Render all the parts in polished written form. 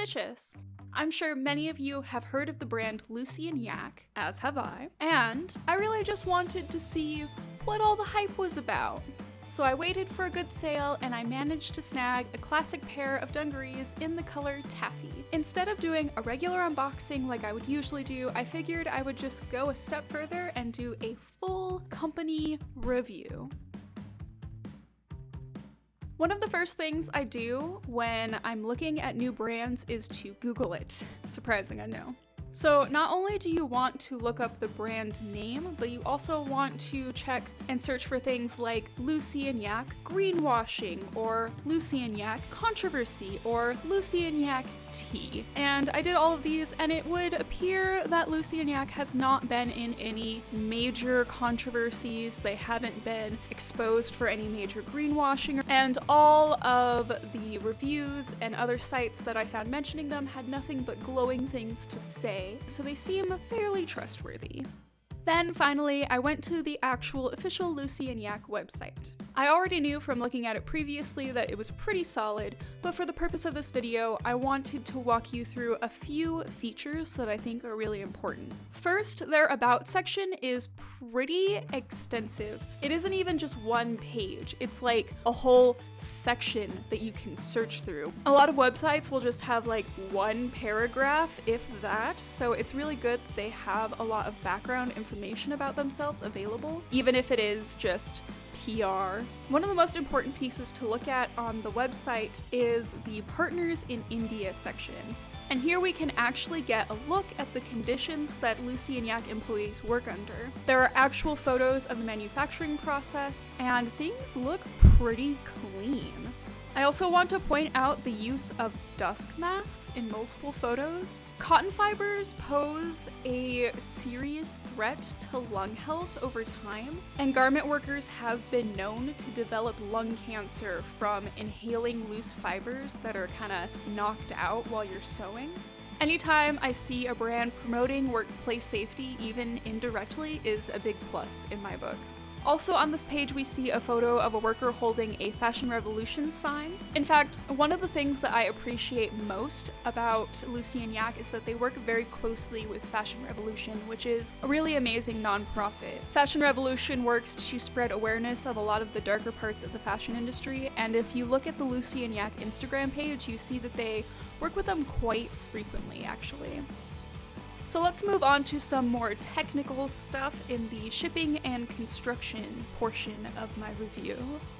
suspicious. I'm sure many of you have heard of the brand Lucy&Yak, as have I, and I really just wanted to see what all the hype was about. So I waited for a good sale and I managed to snag a classic pair of dungarees in the color taffy. Instead of doing a regular unboxing like I would usually do, I figured I would just go a step further and do a full company review. One of the first things I do when I'm looking at new brands is to Google it. Surprising, I know. So not only do you want to look up the brand name, but you also want to check and search for things like Lucy&Yak greenwashing, or Lucy&Yak controversy, or Lucy&Yak tea. And I did all of these, and it would appear that Lucy&Yak has not been in any major controversies. They haven't been exposed for any major greenwashing, and all of the reviews and other sites that I found mentioning them had nothing but glowing things to say. So they seem fairly trustworthy. Then finally, I went to the actual official Lucy&Yak website. I already knew from looking at it previously that it was pretty solid, but for the purpose of this video, I wanted to walk you through a few features that I think are really important. First, their About section is pretty extensive. It isn't even just one page, it's like a whole section that you can search through. A lot of websites will just have like one paragraph, if that, so it's really good that they have a lot of background information about themselves available, even if it is just PR. One of the most important pieces to look at on the website is the Partners in India section. And here we can actually get a look at the conditions that Lucy&Yak employees work under. There are actual photos of the manufacturing process, and things look pretty clean. I also want to point out the use of dusk masks in multiple photos. Cotton fibers pose a serious threat to lung health over time, and garment workers have been known to develop lung cancer from inhaling loose fibers that are kind of knocked out while you're sewing. Anytime I see a brand promoting workplace safety, even indirectly, is a big plus in my book. Also on this page we see a photo of a worker holding a Fashion Revolution sign. In fact, one of the things that I appreciate most about Lucy&Yak is that they work very closely with Fashion Revolution, which is a really amazing nonprofit. Fashion Revolution works to spread awareness of a lot of the darker parts of the fashion industry, and if you look at the Lucy&Yak Instagram page, you see that they work with them quite frequently, actually. So let's move on to some more technical stuff in the shipping and construction portion of my review.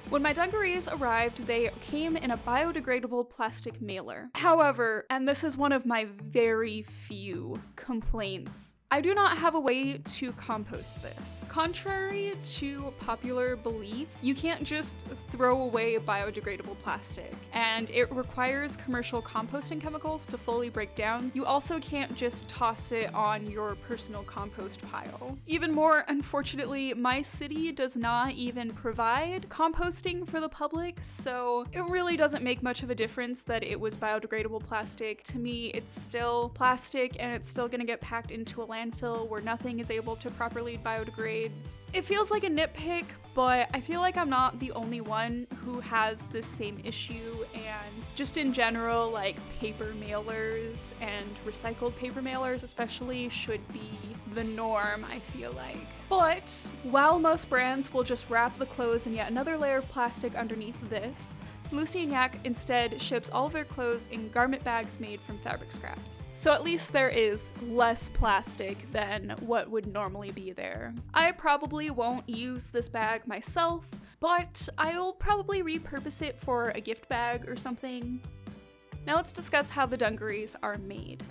When my dungarees arrived, they came in a biodegradable plastic mailer. However, and this is one of my very few complaints, I do not have a way to compost this. Contrary to popular belief, you can't just throw away biodegradable plastic, and it requires commercial composting chemicals to fully break down. You also can't just toss it on your personal compost pile. Even more, unfortunately, my city does not even provide composting for the public, so it really doesn't make much of a difference that it was biodegradable plastic. To me, it's still plastic, and it's still gonna get packed into a landfill where nothing is able to properly biodegrade. It feels like a nitpick, but I feel like I'm not the only one who has this same issue, and just in general, like paper mailers and recycled paper mailers especially should be the norm, I feel like. But while most brands will just wrap the clothes in yet another layer of plastic underneath this, Lucy&Yak instead ships all of their clothes in garment bags made from fabric scraps. So at least there is less plastic than what would normally be there. I probably won't use this bag myself, but I'll probably repurpose it for a gift bag or something. Now let's discuss how the dungarees are made.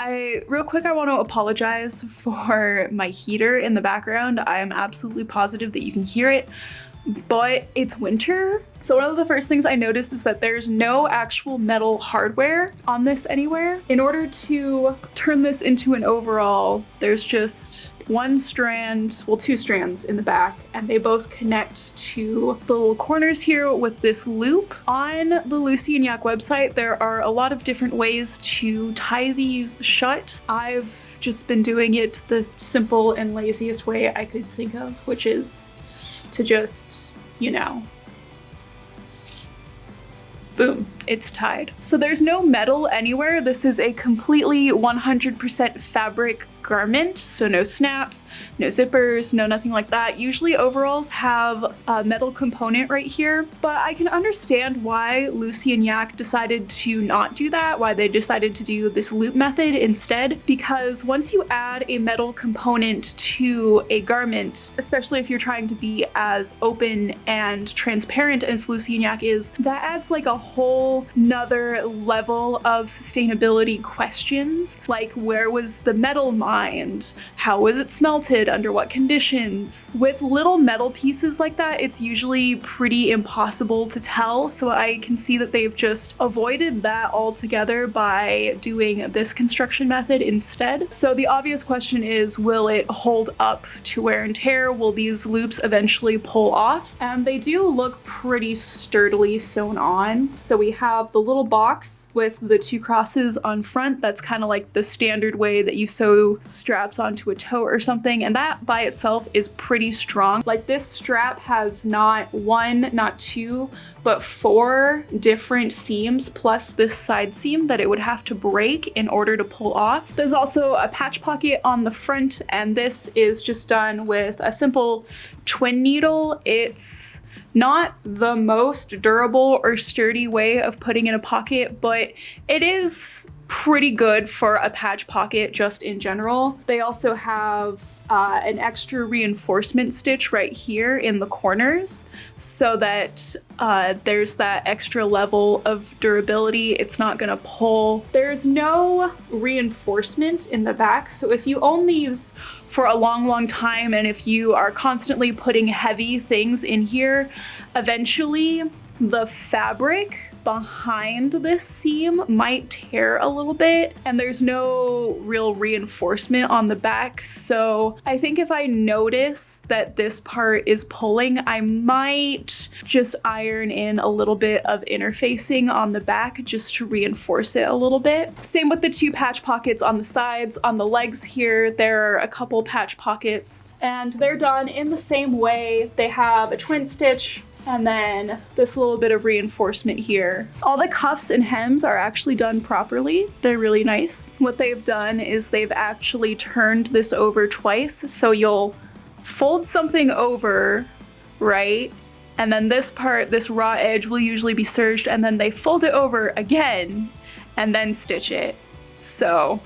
Real quick, I want to apologize for my heater in the background. I am absolutely positive that you can hear it, but it's winter. So one of the first things I noticed is that there's no actual metal hardware on this anywhere. In order to turn this into an overall, there's just one strand, well, two strands in the back, and they both connect to the little corners here with this loop. On the Lucy&Yak website, there are a lot of different ways to tie these shut. I've just been doing it the simple and laziest way I could think of, which is to just, you know, Boom, it's tied. So there's no metal anywhere. This is a completely 100% fabric garment, so no snaps, no zippers, no nothing like that. Usually overalls have a metal component right here, but I can understand why Lucy&Yak decided to not do that, why they decided to do this loop method instead, because once you add a metal component to a garment, especially if you're trying to be as open and transparent as Lucy&Yak is, that adds like a whole nother level of sustainability questions, like where was the metal mined? How was it smelted? Under what conditions? With little metal pieces like that, it's usually pretty impossible to tell, so I can see that they've just avoided that altogether by doing this construction method instead. So the obvious question is, will it hold up to wear and tear? Will these loops eventually pull off? And they do look pretty sturdily sewn on. So we have the little box with the two crosses on front. That's kind of like the standard way that you sew straps onto a tote or something, and that by itself is pretty strong. Like, this strap has not one, not two, but 4 different seams plus this side seam that it would have to break in order to pull off. There's also a patch pocket on the front, and this is just done with a simple twin needle. It's not the most durable or sturdy way of putting in a pocket, but it is pretty good for a patch pocket just in general. They also have an extra reinforcement stitch right here in the corners so that there's that extra level of durability. It's not gonna pull. There's no reinforcement in the back, so if you own these for a long time and if you are constantly putting heavy things in here, eventually the fabric behind this seam might tear a little bit, and there's no real reinforcement on the back. So I think if I notice that this part is pulling, I might just iron in a little bit of interfacing on the back just to reinforce it a little bit. Same with the 2 patch pockets on the sides. On the legs here, there are a couple patch pockets, and they're done in the same way. They have a twin stitch and then this little bit of reinforcement here. All the cuffs and hems are actually done properly. They're really nice. What they've done is they've actually turned this over twice. So you'll fold something over, right? And then this part, this raw edge will usually be serged, and then they fold it over again and then stitch it. So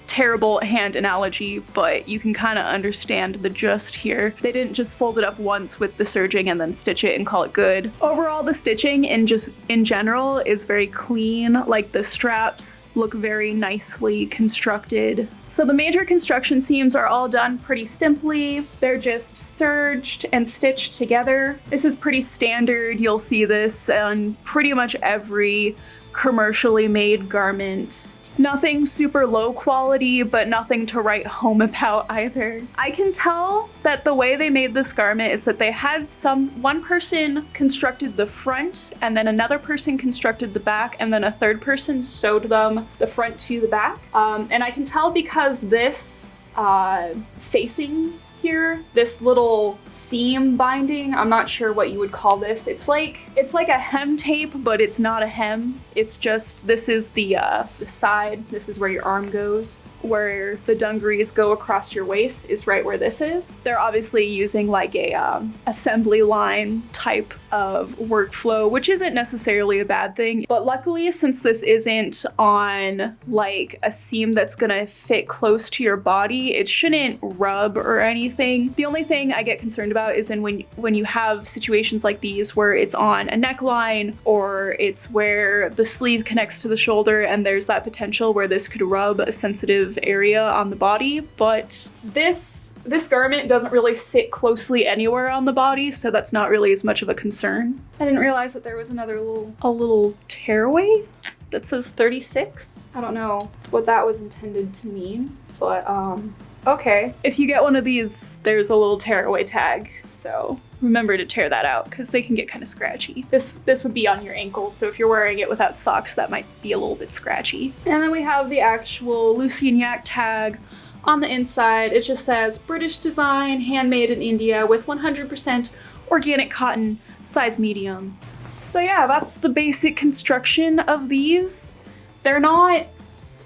terrible hand analogy, but you can kind of understand the gist here. They didn't just fold it up once with the serging and then stitch it and call it good. Overall, the stitching in general is very clean. Like, the straps look very nicely constructed. So the major construction seams are all done pretty simply. They're just serged and stitched together. This is pretty standard. You'll see this on pretty much every commercially made garment. Nothing super low quality, but nothing to write home about either. I can tell that the way they made this garment is that they had one person constructed the front, and then another person constructed the back, and then a third person sewed them the front to the back. And I can tell because this facing here, this little seam binding, I'm not sure what you would call this. It's like a hem tape, but it's not a hem. It's just, this is the side. This is where your arm goes. Where the dungarees go across your waist is right where this is. They're obviously using like a assembly line type of workflow, which isn't necessarily a bad thing. But luckily, since this isn't on like a seam that's gonna fit close to your body, it shouldn't rub or anything. The only thing I get concerned about is when you have situations like these where it's on a neckline or it's where the sleeve connects to the shoulder, and there's that potential where this could rub a sensitive area on the body. But this garment doesn't really sit closely anywhere on the body, so that's not really as much of a concern. I didn't realize that there was another little tearaway that says 36. I don't know what that was intended to mean, but okay. If you get one of these, there's a little tearaway tag, so remember to tear that out because they can get kind of scratchy. This would be on your ankle, so if you're wearing it without socks, that might be a little bit scratchy. And then we have the actual Lucy&Yak tag on the inside. It just says British design, handmade in India with 100% organic cotton, size medium. So yeah, that's the basic construction of these. They're not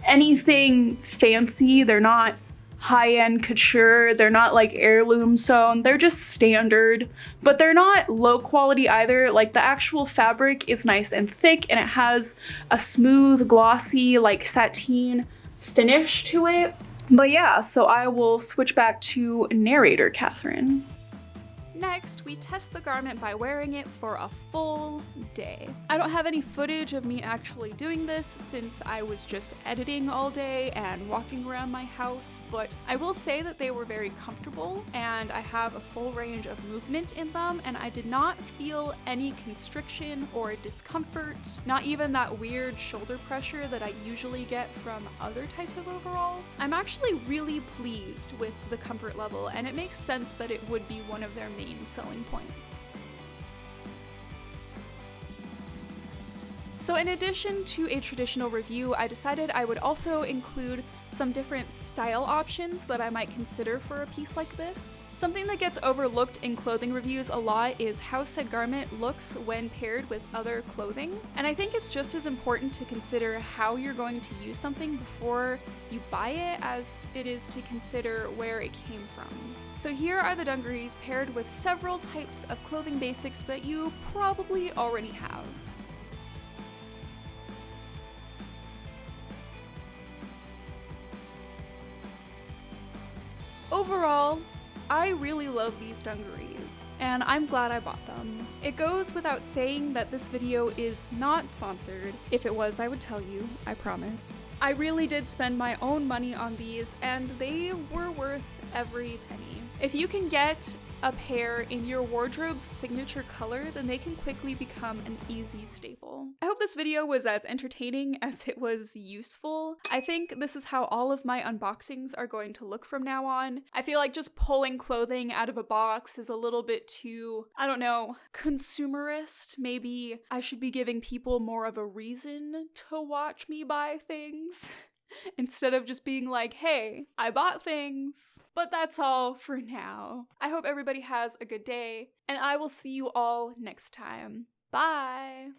anything fancy, they're not high-end couture, they're not like heirloom sewn, they're just standard, but they're not low quality either. Like the actual fabric is nice and thick and it has a smooth, glossy, like sateen finish to it. But yeah, so I will switch back to narrator Catherine. Next, we test the garment by wearing it for a full day. I don't have any footage of me actually doing this since I was just editing all day and walking around my house, but I will say that they were very comfortable and I have a full range of movement in them, and I did not feel any constriction or discomfort, not even that weird shoulder pressure that I usually get from other types of overalls. I'm actually really pleased with the comfort level, and it makes sense that it would be one of their main selling points. So in addition to a traditional review, I decided I would also include some different style options that I might consider for a piece like this. Something that gets overlooked in clothing reviews a lot is how said garment looks when paired with other clothing. And I think it's just as important to consider how you're going to use something before you buy it as it is to consider where it came from. So here are the dungarees paired with several types of clothing basics that you probably already have. Overall, I really love these dungarees, and I'm glad I bought them. It goes without saying that this video is not sponsored. If it was, I would tell you, I promise. I really did spend my own money on these, and they were worth every penny. If you can get a pair in your wardrobe's signature color, then they can quickly become an easy staple. I hope this video was as entertaining as it was useful. I think this is how all of my unboxings are going to look from now on. I feel like just pulling clothing out of a box is a little bit too, I don't know, consumerist. Maybe I should be giving people more of a reason to watch me buy things. Instead of just being like, hey, I bought things. But that's all for now. I hope everybody has a good day, and I will see you all next time. Bye!